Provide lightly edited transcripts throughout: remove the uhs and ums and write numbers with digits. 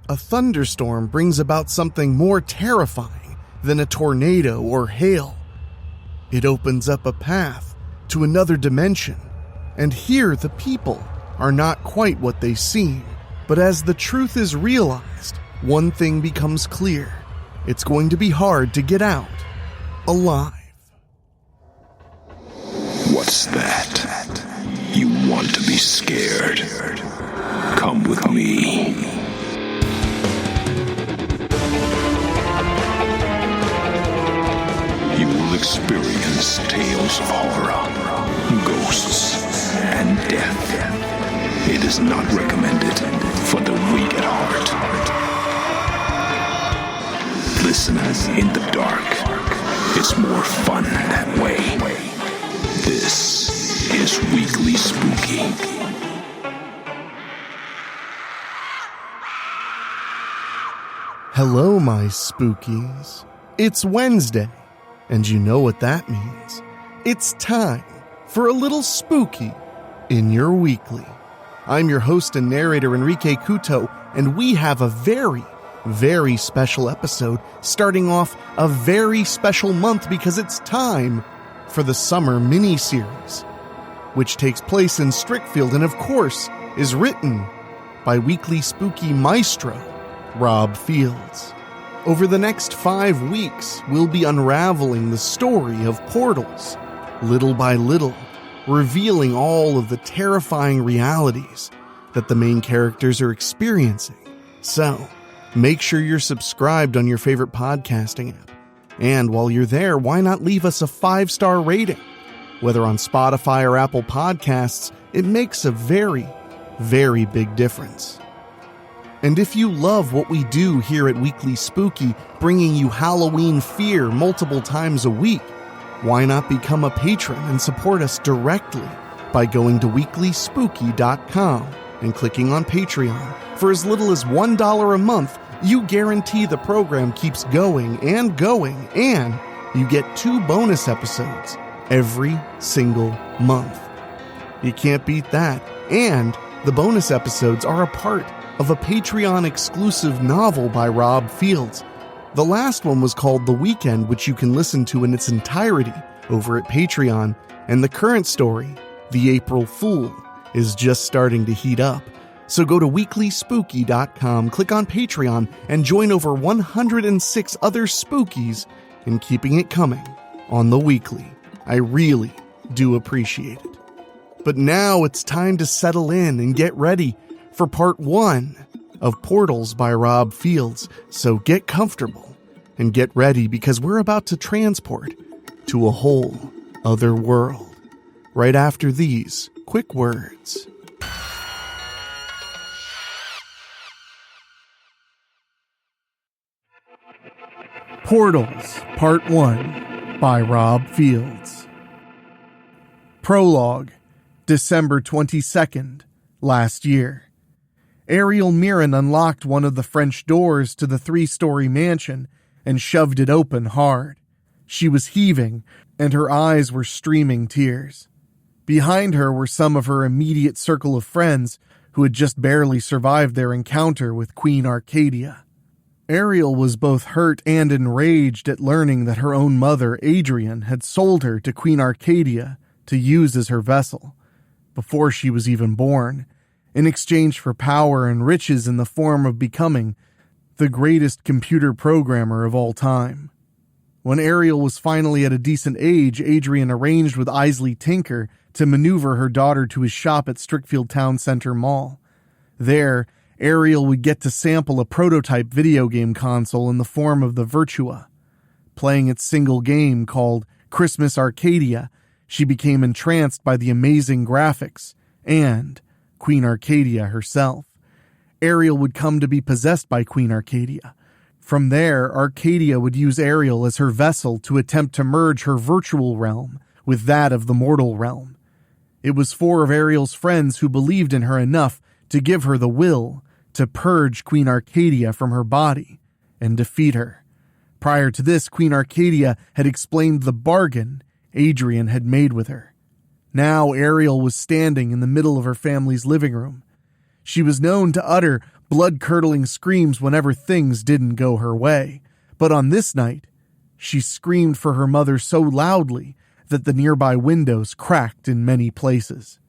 A thunderstorm brings about something more terrifying than a tornado or hail. It opens up a path to another dimension, and here the people are not quite what they seem. But as the truth is realized, one thing becomes clear. It's going to be hard to get out alive. What's that? You want to be scared? Come with me. You will experience tales of horror, ghosts, and death. It is not recommended for the weak at heart. Listen in the dark. It's more fun that way. This is Weekly Spooky. Hello, my spookies. It's Wednesday, and you know what that means. It's time for a little spooky in your weekly. I'm your host and narrator, Enrique Couto, and we have a very, very special episode starting off a very special month because it's time for the summer mini-series, which takes place in Strickfield and, of course, is written by Weekly Spooky maestro Rob Fields. Over the next 5 weeks, we'll be unraveling the story of portals, little by little, revealing all of the terrifying realities that the main characters are experiencing. So, make sure you're subscribed on your favorite podcasting app. And while you're there, why not leave us a 5-star rating? Whether on Spotify or Apple Podcasts, it makes a very, very big difference. And if you love what we do here at Weekly Spooky, bringing you Halloween fear multiple times a week, why not become a patron and support us directly by going to WeeklySpooky.com and clicking on Patreon. For as little as $1 a month, you guarantee the program keeps going, and you get 2 bonus episodes every single month. You can't beat that. And the bonus episodes are a part of a Patreon-exclusive novel by Rob Fields. The last one was called The Weekend, which you can listen to in its entirety over at Patreon, and the current story, The April Fool, is just starting to heat up. So go to weeklyspooky.com, click on Patreon, and join over 106 other spookies in keeping it coming on the weekly. I really do appreciate it. But now it's time to settle in and get ready for part 1 of Portals by Rob Fields. So get comfortable and get ready, because we're about to transport to a whole other world right after these quick words. Portals, Part 1, by Rob Fields. Prologue, December 22nd, last year. Ariel Mirren unlocked one of the French doors to the 3-story mansion and shoved it open hard. She was heaving, and her eyes were streaming tears. Behind her were some of her immediate circle of friends who had just barely survived their encounter with Queen Arcadia. Ariel was both hurt and enraged at learning that her own mother, Adrian, had sold her to Queen Arcadia to use as her vessel, before she was even born, in exchange for power and riches in the form of becoming the greatest computer programmer of all time. When Ariel was finally at a decent age, Adrian arranged with Isley Tinker to maneuver her daughter to his shop at Strickfield Town Center Mall. There, Ariel would get to sample a prototype video game console in the form of the Virtua. Playing its single game called Christmas Arcadia, she became entranced by the amazing graphics and Queen Arcadia herself. Ariel would come to be possessed by Queen Arcadia. From there, Arcadia would use Ariel as her vessel to attempt to merge her virtual realm with that of the mortal realm. It was 4 of Ariel's friends who believed in her enough to give her the will to purge Queen Arcadia from her body and defeat her. Prior to this, Queen Arcadia had explained the bargain Adrian had made with her. Now Ariel was standing in the middle of her family's living room. She was known to utter blood-curdling screams whenever things didn't go her way. But on this night, she screamed for her mother so loudly that the nearby windows cracked in many places.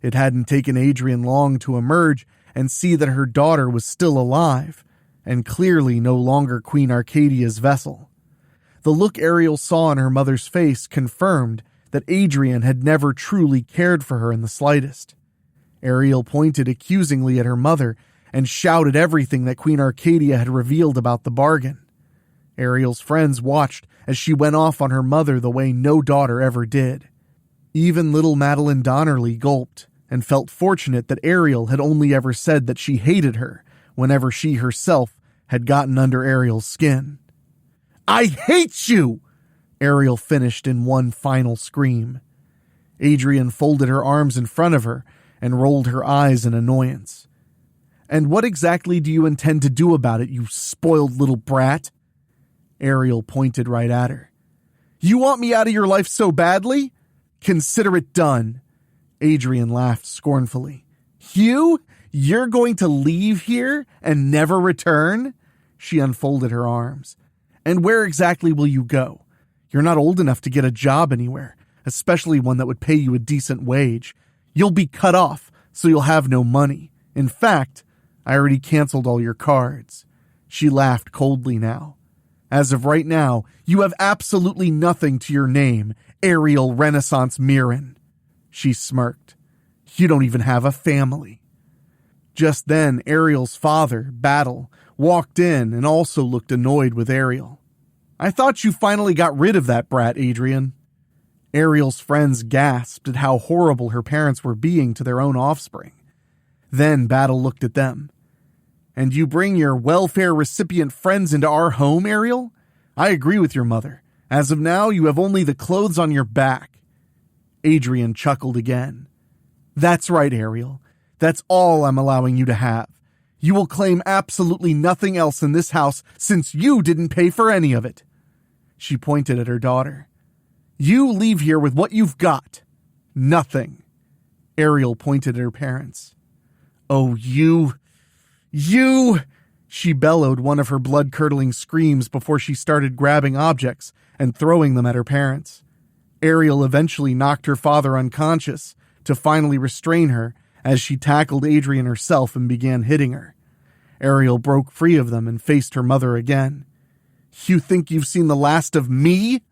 It hadn't taken Adrian long to emerge and see that her daughter was still alive, and clearly no longer Queen Arcadia's vessel. The look Ariel saw on her mother's face confirmed that Adrian had never truly cared for her in the slightest. Ariel pointed accusingly at her mother and shouted everything that Queen Arcadia had revealed about the bargain. Ariel's friends watched as she went off on her mother the way no daughter ever did. Even little Madeline Donnerly gulped and felt fortunate that Ariel had only ever said that she hated her whenever she herself had gotten under Ariel's skin. "I hate you!" Ariel finished in one final scream. Adrian folded her arms in front of her and rolled her eyes in annoyance. "And what exactly do you intend to do about it, you spoiled little brat?" Ariel pointed right at her. "You want me out of your life so badly? Consider it done." Adrian laughed scornfully. You're going to leave here and never return?" She unfolded her arms. "And where exactly will you go? You're not old enough to get a job anywhere, especially one that would pay you a decent wage. You'll be cut off, so you'll have no money. In fact, I already canceled all your cards." She laughed coldly now. "As of right now, you have absolutely nothing to your name, Ariel Renaissance Mirren." She smirked. "You don't even have a family." Just then, Ariel's father, Battle, walked in and also looked annoyed with Ariel. "I thought you finally got rid of that brat, Adrian." Ariel's friends gasped at how horrible her parents were being to their own offspring. Then Battle looked at them. "And you bring your welfare recipient friends into our home, Ariel? I agree with your mother. As of now, you have only the clothes on your back." Adrian chuckled again. "That's right, Ariel. That's all I'm allowing you to have. You will claim absolutely nothing else in this house since you didn't pay for any of it." She pointed at her daughter. "You leave here with what you've got. Nothing." Ariel pointed at her parents. "Oh, you... She bellowed one of her blood-curdling screams before she started grabbing objects and throwing them at her parents. Ariel eventually knocked her father unconscious to finally restrain her as she tackled Adrian herself and began hitting her. Ariel broke free of them and faced her mother again. "You think you've seen the last of me?"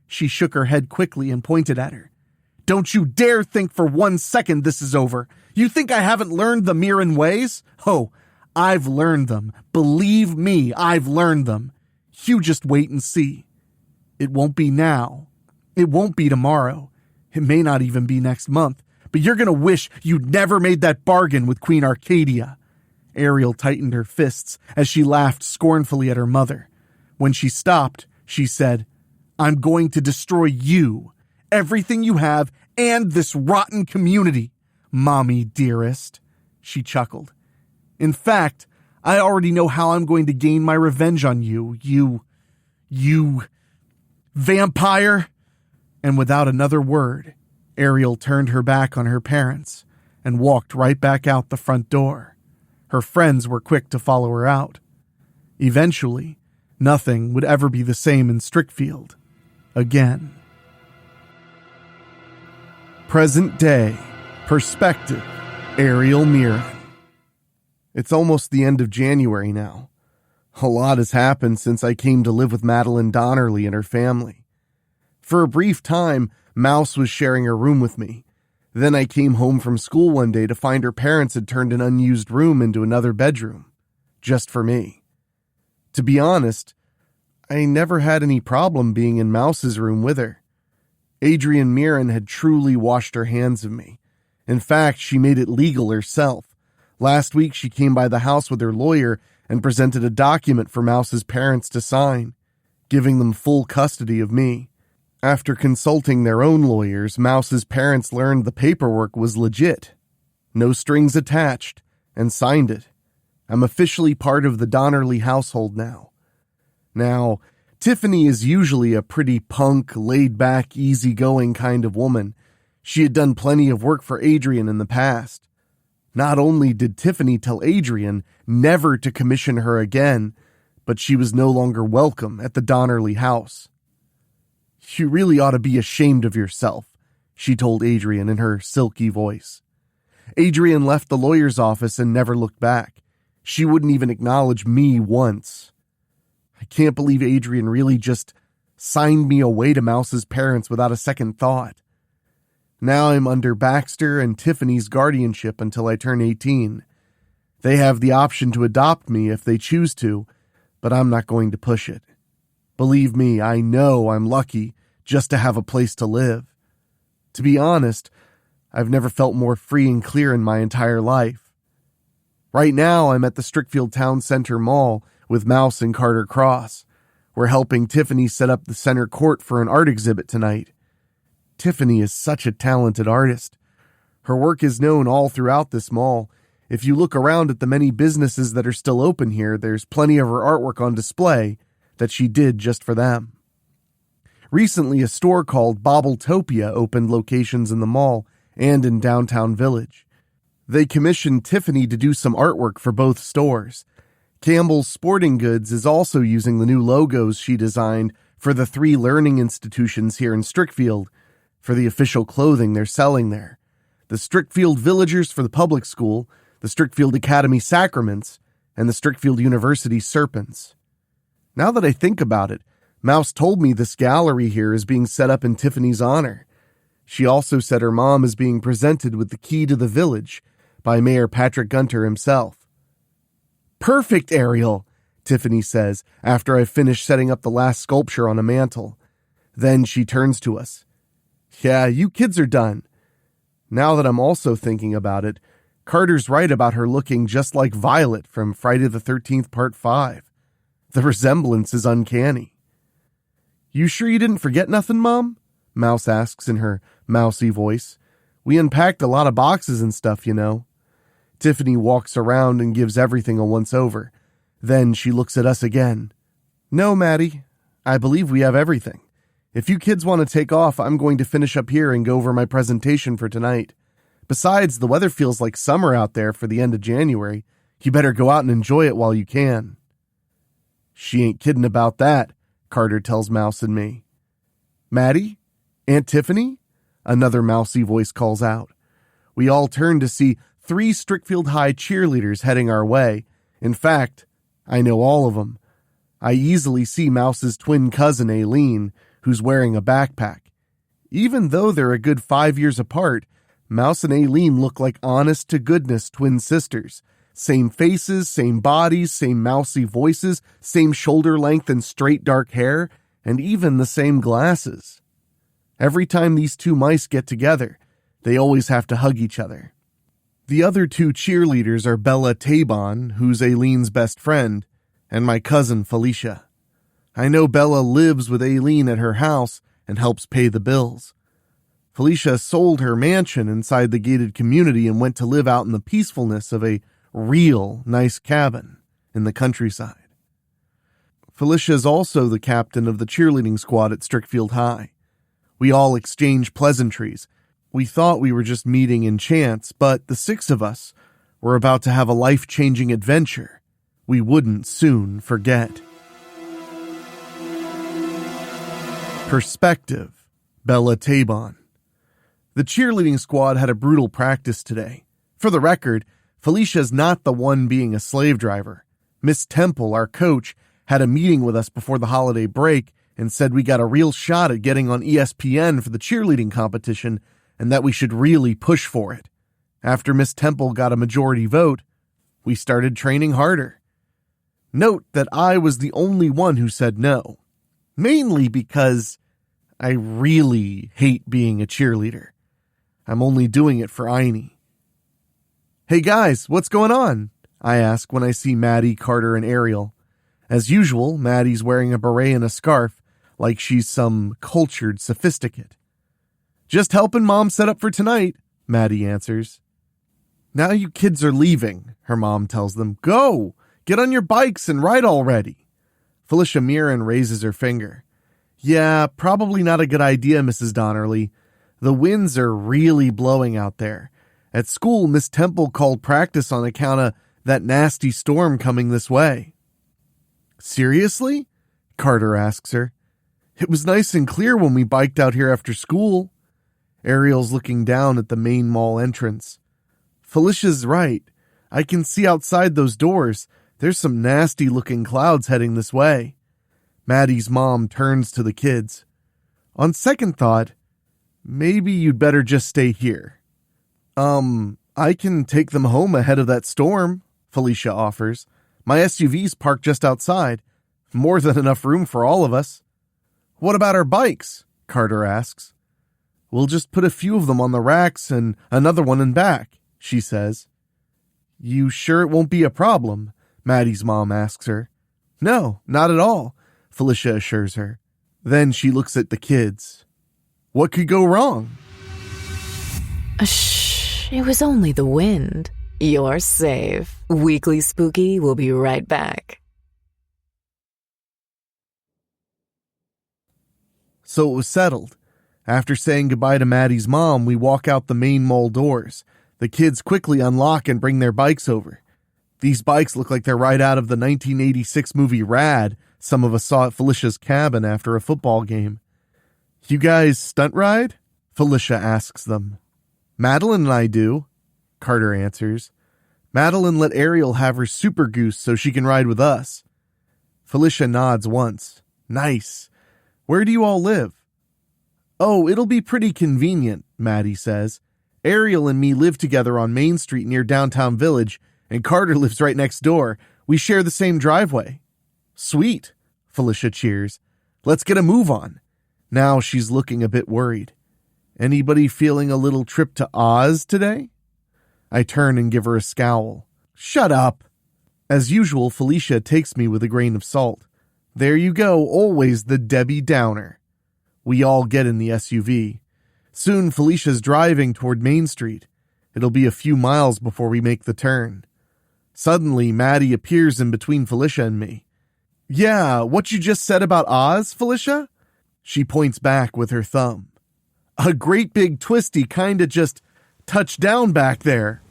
She shook her head quickly and pointed at her. "Don't you dare think for 1 second this is over. You think I haven't learned the Mirren ways? Oh, I've learned them. Believe me, I've learned them. You just wait and see. It won't be now. It won't be tomorrow. It may not even be next month. But you're going to wish you'd never made that bargain with Queen Arcadia." Ariel tightened her fists as she laughed scornfully at her mother. When she stopped, she said, "I'm going to destroy you, everything you have, and this rotten community, Mommy dearest." She chuckled. "In fact, I already know how I'm going to gain my revenge on you, you vampire." And without another word, Ariel turned her back on her parents and walked right back out the front door. Her friends were quick to follow her out. Eventually, nothing would ever be the same in Strickfield again. Present day, perspective, Ariel Mirren. It's almost the end of January now. A lot has happened since I came to live with Madeline Donnerly and her family. For a brief time, Mouse was sharing her room with me. Then I came home from school one day to find her parents had turned an unused room into another bedroom, just for me. To be honest, I never had any problem being in Mouse's room with her. Adrian Mirren had truly washed her hands of me. In fact, she made it legal herself. Last week she came by the house with her lawyer and presented a document for Mouse's parents to sign, giving them full custody of me. After consulting their own lawyers, Mouse's parents learned the paperwork was legit. No strings attached, and signed it. I'm officially part of the Donnerly household now. Now, Tiffany is usually a pretty punk, laid-back, easygoing kind of woman. She had done plenty of work for Adrian in the past. Not only did Tiffany tell Adrian never to commission her again, but she was no longer welcome at the Donnerly house. "You really ought to be ashamed of yourself," she told Adrian in her silky voice. Adrian left the lawyer's office and never looked back. She wouldn't even acknowledge me once. I can't believe Adrian really just signed me away to Mouse's parents without a second thought. Now I'm under Baxter and Tiffany's guardianship until I turn 18. They have the option to adopt me if they choose to, but I'm not going to push it. Believe me, I know I'm lucky just to have a place to live. To be honest, I've never felt more free and clear in my entire life. Right now, I'm at the Strickfield Town Center Mall with Mouse and Carter Cross. We're helping Tiffany set up the center court for an art exhibit tonight. Tiffany is such a talented artist. Her work is known all throughout this mall. If you look around at the many businesses that are still open here, there's plenty of her artwork on display that she did just for them. Recently, a store called Bobbletopia opened locations in the mall and in downtown Village. They commissioned Tiffany to do some artwork for both stores. Campbell's Sporting Goods is also using the new logos she designed for the 3 learning institutions here in Strickfield for the official clothing they're selling there. The Strickfield Villagers for the public school, the Strickfield Academy Sacraments, and the Strickfield University Serpents. Now that I think about it, Mouse told me this gallery here is being set up in Tiffany's honor. She also said her mom is being presented with the key to the village by Mayor Patrick Gunter himself. "Perfect, Ariel," Tiffany says after I've finished setting up the last sculpture on a mantle. Then she turns to us. "Yeah, you kids are done." Now that I'm also thinking about it, Carter's right about her looking just like Violet from Friday the 13th Part 5. The resemblance is uncanny. "You sure you didn't forget nothing, Mom?" Mouse asks in her mousy voice. "We unpacked a lot of boxes and stuff, you know." Tiffany walks around and gives everything a once-over. Then she looks at us again. "No, Maddie, I believe we have everything. If you kids want to take off, I'm going to finish up here and go over my presentation for tonight. Besides, the weather feels like summer out there for the end of January. You better go out and enjoy it while you can." "She ain't kidding about that," Carter tells Mouse and me. "Maddie? Aunt Tiffany?" another mousy voice calls out. We all turn to see 3 Strickfield High cheerleaders heading our way. In fact, I know all of them. I easily see Mouse's twin cousin, Aileen, who's wearing a backpack. Even though they're a good 5 years apart, Mouse and Aileen look like honest-to-goodness twin sisters. Same faces, same bodies, same mousy voices, same shoulder length and straight dark hair, and even the same glasses. Every time these 2 mice get together, they always have to hug each other. The other 2 cheerleaders are Bella Tabon, who's Aileen's best friend, and my cousin Felicia. I know Bella lives with Aileen at her house and helps pay the bills. Felicia sold her mansion inside the gated community and went to live out in the peacefulness of a real nice cabin in the countryside. Felicia is also the captain of the cheerleading squad at Strickfield High. We all exchange pleasantries. We thought we were just meeting in chance, but the 6 of us were about to have a life-changing adventure we wouldn't soon forget. Perspective, Bella Tabon. The cheerleading squad had a brutal practice today. For the record, Felicia's not the one being a slave driver. Miss Temple, our coach, had a meeting with us before the holiday break and said we got a real shot at getting on ESPN for the cheerleading competition and that we should really push for it. After Miss Temple got a majority vote, we started training harder. Note that I was the only one who said no. Mainly because I really hate being a cheerleader. I'm only doing it for Einie. "Hey guys, what's going on?" I ask when I see Maddie, Carter, and Ariel. As usual, Maddie's wearing a beret and a scarf, like she's some cultured sophisticate. "Just helping Mom set up for tonight," Maddie answers. "Now you kids are leaving," her mom tells them. "Go! Get on your bikes and ride already." Felicia Mirren raises her finger. "Yeah, probably not a good idea, Mrs. Donnerly. The winds are really blowing out there. At school, Miss Temple called practice on account of that nasty storm coming this way. Seriously? Carter asks her. It was nice and clear when we biked out here after school. Ariel's looking down at the main mall entrance. Felicia's right. I can see outside those doors. There's some nasty-looking clouds heading this way. Maddie's mom turns to the kids. On second thought, maybe you'd better just stay here. I can take them home ahead of that storm, Felicia offers. My SUV's parked just outside. More than enough room for all of us. What about our bikes? Carter asks. We'll just put a few of them on the racks and another one in back, she says. You sure it won't be a problem? Maddie's mom asks her. No, not at all, Felicia assures her. Then she looks at the kids. What could go wrong? Shh, it was only the wind. You're safe. Weekly Spooky will be right back. So it was settled. After saying goodbye to Maddie's mom, we walk out the main mall doors. The kids quickly unlock and bring their bikes over. These bikes look like they're right out of the 1986 movie Rad some of us saw at Felicia's cabin after a football game. You guys stunt ride? Felicia asks them. Madeline and I do, Carter answers. Madeline let Ariel have her super goose so she can ride with us. Felicia nods once. Nice. Where do you all live? Oh, it'll be pretty convenient, Maddie says. Ariel and me live together on Main Street near Downtown Village, and Carter lives right next door. We share the same driveway. Sweet, Felicia cheers. Let's get a move on. Now she's looking a bit worried. Anybody feeling a little trip to Oz today? I turn and give her a scowl. Shut up. As usual, Felicia takes me with a grain of salt. There you go, always the Debbie Downer. We all get in the SUV. Soon Felicia's driving toward Main Street. It'll be a few miles before we make the turn. Suddenly, Maddie appears in between Felicia and me. Yeah, what you just said about Oz, Felicia? She points back with her thumb. A great big twisty kinda just touched down back there.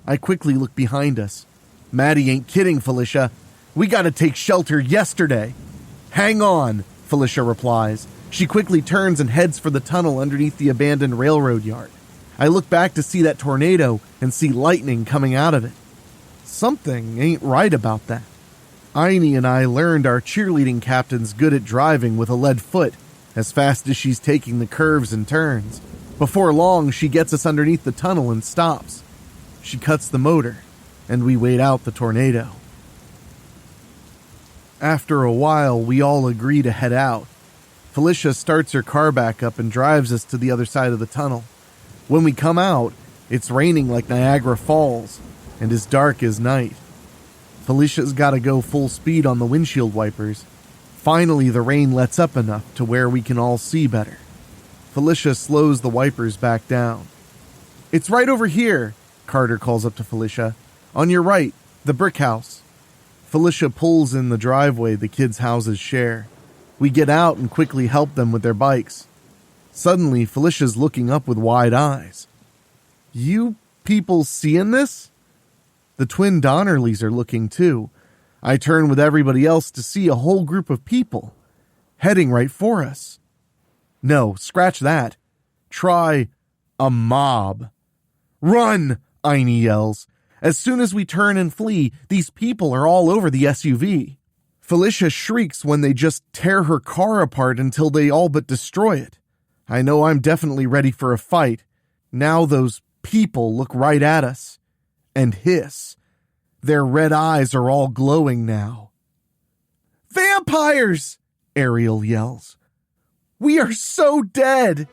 I quickly look behind us. Maddie ain't kidding, Felicia. We gotta take shelter yesterday. Hang on, Felicia replies. She quickly turns and heads for the tunnel underneath the abandoned railroad yard. I look back to see that tornado and see lightning coming out of it. Something ain't right about that. Aini and I learned our cheerleading captain's good at driving with a lead foot as fast as she's taking the curves and turns. Before long, she gets us underneath the tunnel and stops. She cuts the motor, and we wait out the tornado. After a while, we all agree to head out. Felicia starts her car back up and drives us to the other side of the tunnel. When we come out, it's raining like Niagara Falls and as dark as night. Felicia's got to go full speed on the windshield wipers. Finally, the rain lets up enough to where we can all see better. Felicia slows the wipers back down. It's right over here, Carter calls up to Felicia. On your right, the brick house. Felicia pulls in the driveway the kids' houses share. We get out and quickly help them with their bikes. Suddenly, Felicia's looking up with wide eyes. You people seeing this? The twin Donnerleys are looking too. I turn with everybody else to see a whole group of people heading right for us. No, scratch that. Try a mob. Run, Aini yells. As soon as we turn and flee, these people are all over the SUV. Felicia shrieks when they just tear her car apart until they all but destroy it. I know I'm definitely ready for a fight. Now those people look right at us and hiss. Their red eyes are all glowing now. Vampires! Ariel yells. We are so dead!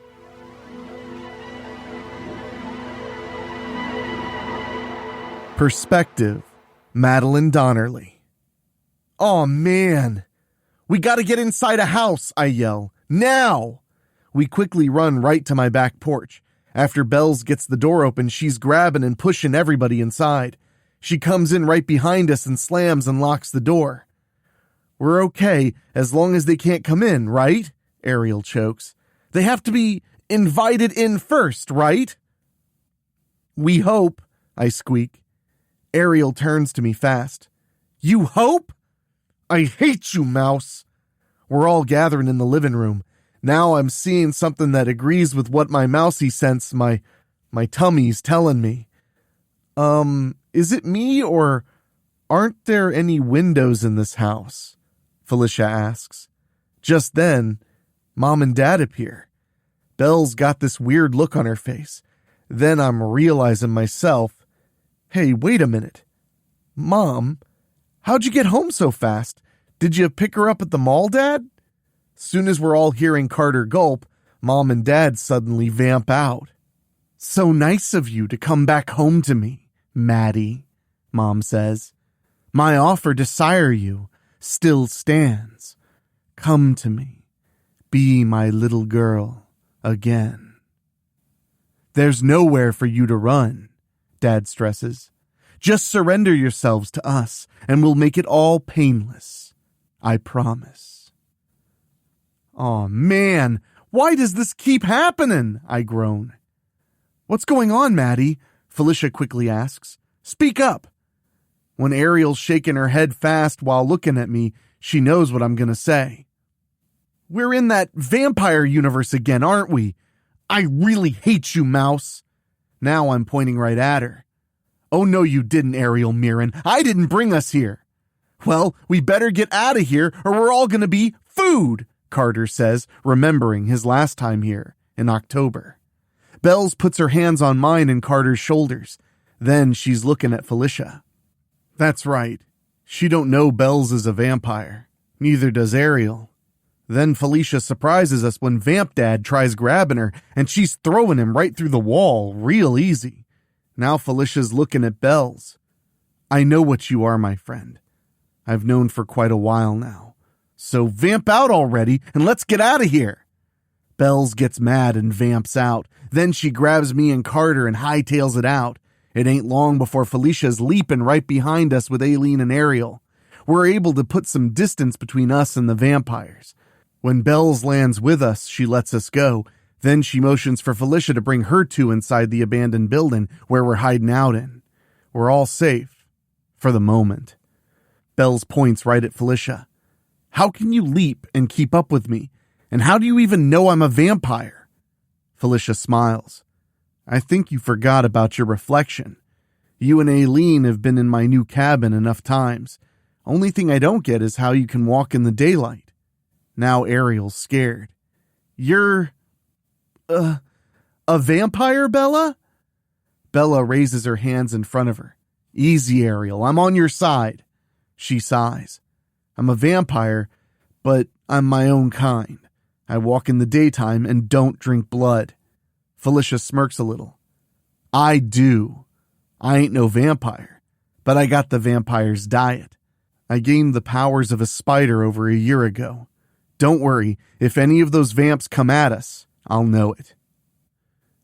Perspective, Madeline Donnerly. Aw, man. We gotta get inside a house, I yell. Now! We quickly run right to my back porch. After Bells gets the door open, she's grabbing and pushing everybody inside. She comes in right behind us and slams and locks the door. We're okay as long as they can't come in, right? Ariel chokes. They have to be invited in first, right? We hope, I squeak. Ariel turns to me fast. You hope? I hate you, Mouse. We're all gathering in the living room. Now I'm seeing something that agrees with what my mousy sense, my tummy's telling me. Is it me, or aren't there any windows in this house? Felicia asks. Just then, Mom and Dad appear. Belle's got this weird look on her face. Then I'm realizing myself, hey, wait a minute. Mom, how'd you get home so fast? Did you pick her up at the mall, Dad? Soon as we're all hearing Carter gulp, Mom and Dad suddenly vamp out. So nice of you to come back home to me, Maddie, Mom says. My offer to sire you still stands. Come to me. Be my little girl again. There's nowhere for you to run, Dad stresses. Just surrender yourselves to us, and we'll make it all painless. I promise. Aw, man, why does this keep happening? I groan. What's going on, Maddie? Felicia quickly asks. Speak up. When Ariel's shaking her head fast while looking at me, she knows what I'm going to say. We're in that vampire universe again, aren't we? I really hate you, Mouse. Now I'm pointing right at her. Oh, no, you didn't, Ariel Mirren. I didn't bring us here. Well, we better get out of here or we're all going to be food, Carter says, remembering his last time here in October. Bells puts her hands on mine and Carter's shoulders. Then she's looking at Felicia. That's right. She don't know Bells is a vampire. Neither does Ariel. Then Felicia surprises us when Vamp Dad tries grabbing her, and she's throwing him right through the wall real easy. Now Felicia's looking at Bells. I know what you are, my friend. I've known for quite a while now. So vamp out already, and let's get out of here. Bells gets mad and vamps out. Then she grabs me and Carter and hightails it out. It ain't long before Felicia's leaping right behind us with Aileen and Ariel. We're able to put some distance between us and the vampires. When Bells lands with us, she lets us go. Then she motions for Felicia to bring her two inside the abandoned building where we're hiding out in. We're all safe. For the moment. Bells points right at Felicia. How can you leap and keep up with me? And how do you even know I'm a vampire? Felicia smiles. I think you forgot about your reflection. You and Aileen have been in my new cabin enough times. Only thing I don't get is how you can walk in the daylight. Now Ariel's scared. You're... a vampire, Bella? Bella raises her hands in front of her. Easy, Ariel, I'm on your side. She sighs. I'm a vampire, but I'm my own kind. I walk in the daytime and don't drink blood. Felicia smirks a little. I do. I ain't no vampire, but I got the vampire's diet. I gained the powers of a spider over a year ago. Don't worry, if any of those vamps come at us, I'll know it.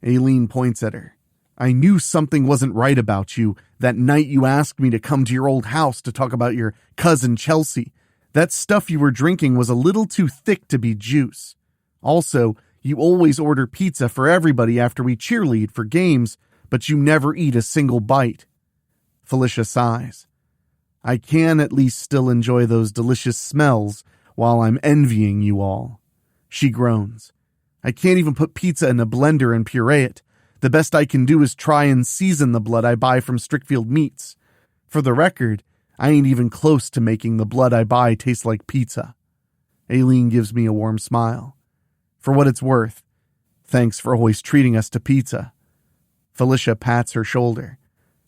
Aileen points at her. I knew something wasn't right about you that night you asked me to come to your old house to talk about your cousin Chelsea. That stuff you were drinking was a little too thick to be juice. Also, you always order pizza for everybody after we cheerlead for games, but you never eat a single bite. Felicia sighs. I can at least still enjoy those delicious smells while I'm envying you all. She groans. I can't even put pizza in a blender and puree it. The best I can do is try and season the blood I buy from Strickfield Meats. For the record, I ain't even close to making the blood I buy taste like pizza. Aileen gives me a warm smile. For what it's worth, thanks for always treating us to pizza. Felicia pats her shoulder.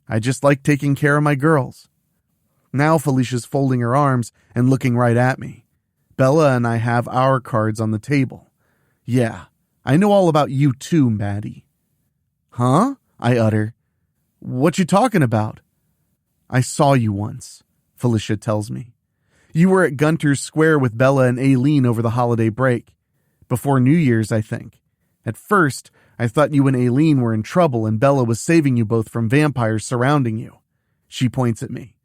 I just like taking care of my girls. Now Felicia's folding her arms and looking right at me. Bella and I have our cards on the table. Yeah, I know all about you too, Maddie. Huh? I utter. What you talking about? I saw you once, Felicia tells me. You were at Gunter's Square with Bella and Aileen over the holiday break. Before New Year's, I think. At first, I thought you and Aileen were in trouble and Bella was saving you both from vampires surrounding you. She points at me.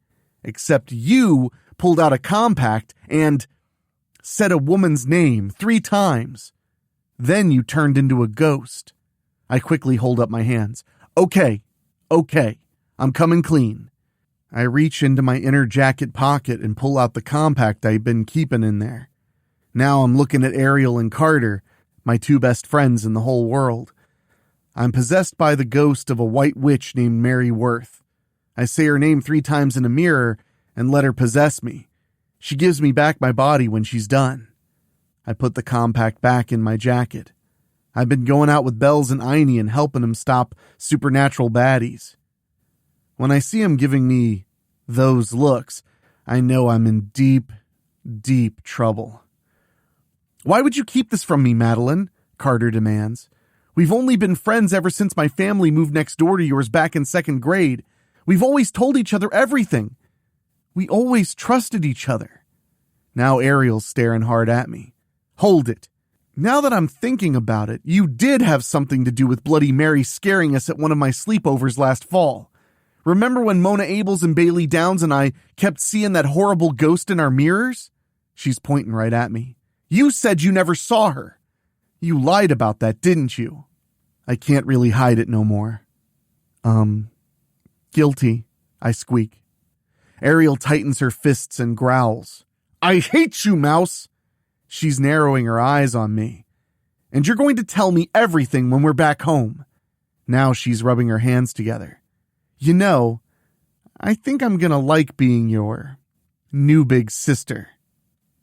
Except you pulled out a compact and said a woman's name 3 times. Then you turned into a ghost. I quickly hold up my hands. Okay, Okay, I'm coming clean. I reach into my inner jacket pocket and pull out the compact I've been keeping in there. Now I'm looking at Ariel and Carter, my two best friends in the whole world. I'm possessed by the ghost of a white witch named Mary Worth. I say her name 3 times in a mirror and let her possess me. She gives me back my body when she's done. I put the compact back in my jacket. I've been going out with Bells and Einie and helping them stop supernatural baddies. When I see him giving me those looks, I know I'm in deep, deep trouble. Why would you keep this from me, Madeline? Carter demands. We've only been friends ever since my family moved next door to yours back in 2nd grade. We've always told each other everything. We always trusted each other. Now Ariel's staring hard at me. Hold it. Now that I'm thinking about it, you did have something to do with Bloody Mary scaring us at one of my sleepovers last fall. Remember when Mona Abels and Bailey Downs and I kept seeing that horrible ghost in our mirrors? She's pointing right at me. You said you never saw her. You lied about that, didn't you? I can't really hide it no more. Guilty, I squeak. Ariel tightens her fists and growls. I hate you, Mouse! She's narrowing her eyes on me. And you're going to tell me everything when we're back home. Now she's rubbing her hands together. You know, I think I'm gonna like being your new big sister.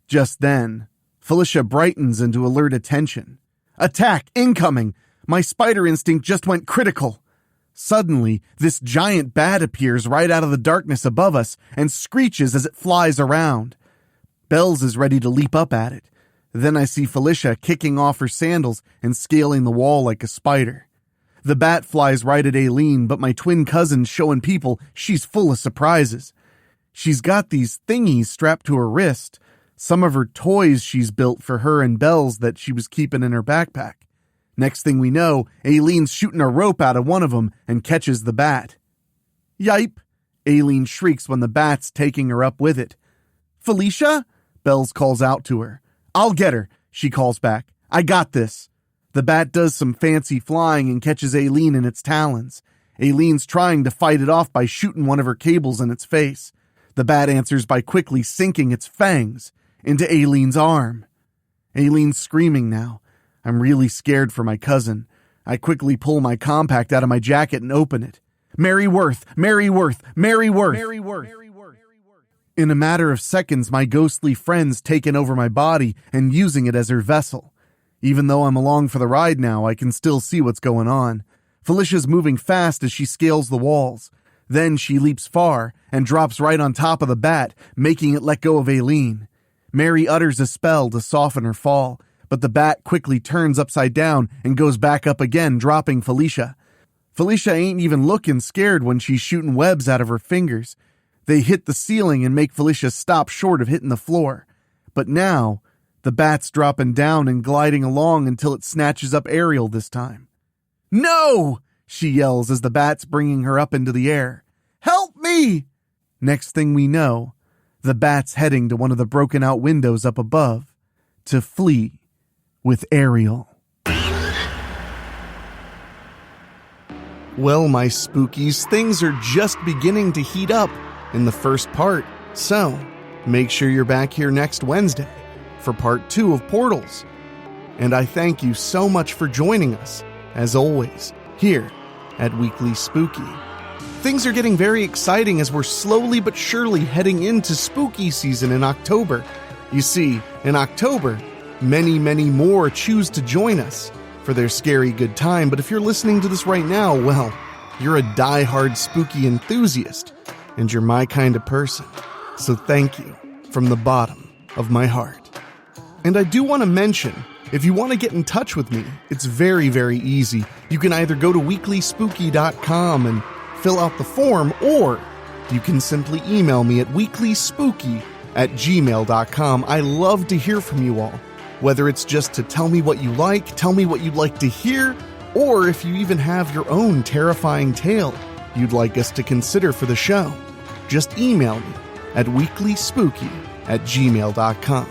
Just then, Felicia brightens into alert attention. Attack! Incoming! My spider instinct just went critical. Suddenly, this giant bat appears right out of the darkness above us and screeches as it flies around. Bells is ready to leap up at it. Then I see Felicia kicking off her sandals and scaling the wall like a spider. The bat flies right at Aileen, but my twin cousin's showing people she's full of surprises. She's got these thingies strapped to her wrist, some of her toys she's built for her and Bells that she was keeping in her backpack. Next thing we know, Aileen's shooting a rope out of one of them and catches the bat. Yipe! Aileen shrieks when the bat's taking her up with it. Felicia? Bells calls out to her. I'll get her, she calls back. I got this. The bat does some fancy flying and catches Aileen in its talons. Aileen's trying to fight it off by shooting one of her cables in its face. The bat answers by quickly sinking its fangs into Aileen's arm. Aileen's screaming now. I'm really scared for my cousin. I quickly pull my compact out of my jacket and open it. Mary Worth! Mary Worth! Mary Worth! Mary Worth! In a matter of seconds, my ghostly friend's taken over my body and using it as her vessel. Even though I'm along for the ride now, I can still see what's going on. Felicia's moving fast as she scales the walls. Then she leaps far and drops right on top of the bat, making it let go of Aileen. Mary utters a spell to soften her fall, but the bat quickly turns upside down and goes back up again, dropping Felicia. Felicia ain't even looking scared when she's shooting webs out of her fingers. They hit the ceiling and make Felicia stop short of hitting the floor. But now, the bat's dropping down and gliding along until it snatches up Ariel this time. No! She yells as the bat's bringing her up into the air. Help me! Next thing we know, the bat's heading to one of the broken out windows up above to flee with Ariel. Well, my spookies, things are just beginning to heat up in the first part, so make sure you're back here next Wednesday for part 2 of Portals. And I thank you so much for joining us, as always, here at Weekly Spooky. Things are getting very exciting as we're slowly but surely heading into spooky season in October. You see, in October, many, many more choose to join us for their scary good time, but if you're listening to this right now, well, you're a die-hard spooky enthusiast, and you're my kind of person. So thank you from the bottom of my heart. And I do want to mention, if you want to get in touch with me, it's very, very easy. You can either go to weeklyspooky.com and fill out the form, or you can simply email me at weeklyspooky@gmail.com. I love to hear from you all, whether it's just to tell me what you like, tell me what you'd like to hear, or if you even have your own terrifying tale you'd like us to consider for the show. Just email me at weeklyspooky@gmail.com.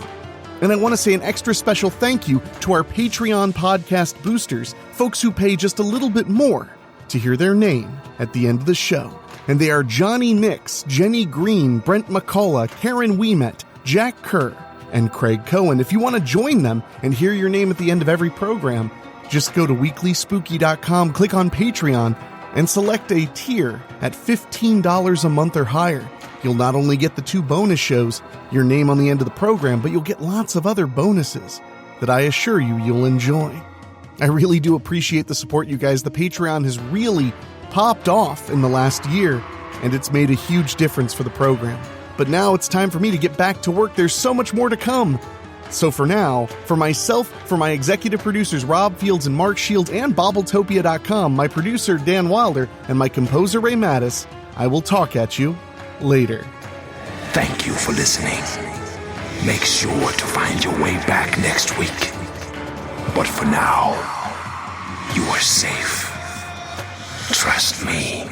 And I want to say an extra special thank you to our Patreon podcast boosters, folks who pay just a little bit more to hear their name at the end of the show. And they are Johnny Nix, Jenny Green, Brent McCullough, Karen Wiemet, Jack Kerr, and Craig Cohen. If you want to join them and hear your name at the end of every program, just go to weeklyspooky.com, click on Patreon, and select a tier at $15 a month or higher. You'll not only get the 2 bonus shows, your name on the end of the program, but you'll get lots of other bonuses that I assure you'll enjoy. I really do appreciate the support, you guys. The Patreon has really popped off in the last year, and it's made a huge difference for the program. But now it's time for me to get back to work. There's so much more to come. So for now, for myself, for my executive producers Rob Fields and Mark Shields and Bobbletopia.com, my producer Dan Wilder, and my composer Ray Mattis, I will talk at you later. Thank you for listening. Make sure to find your way back next week. But for now, you are safe. Trust me.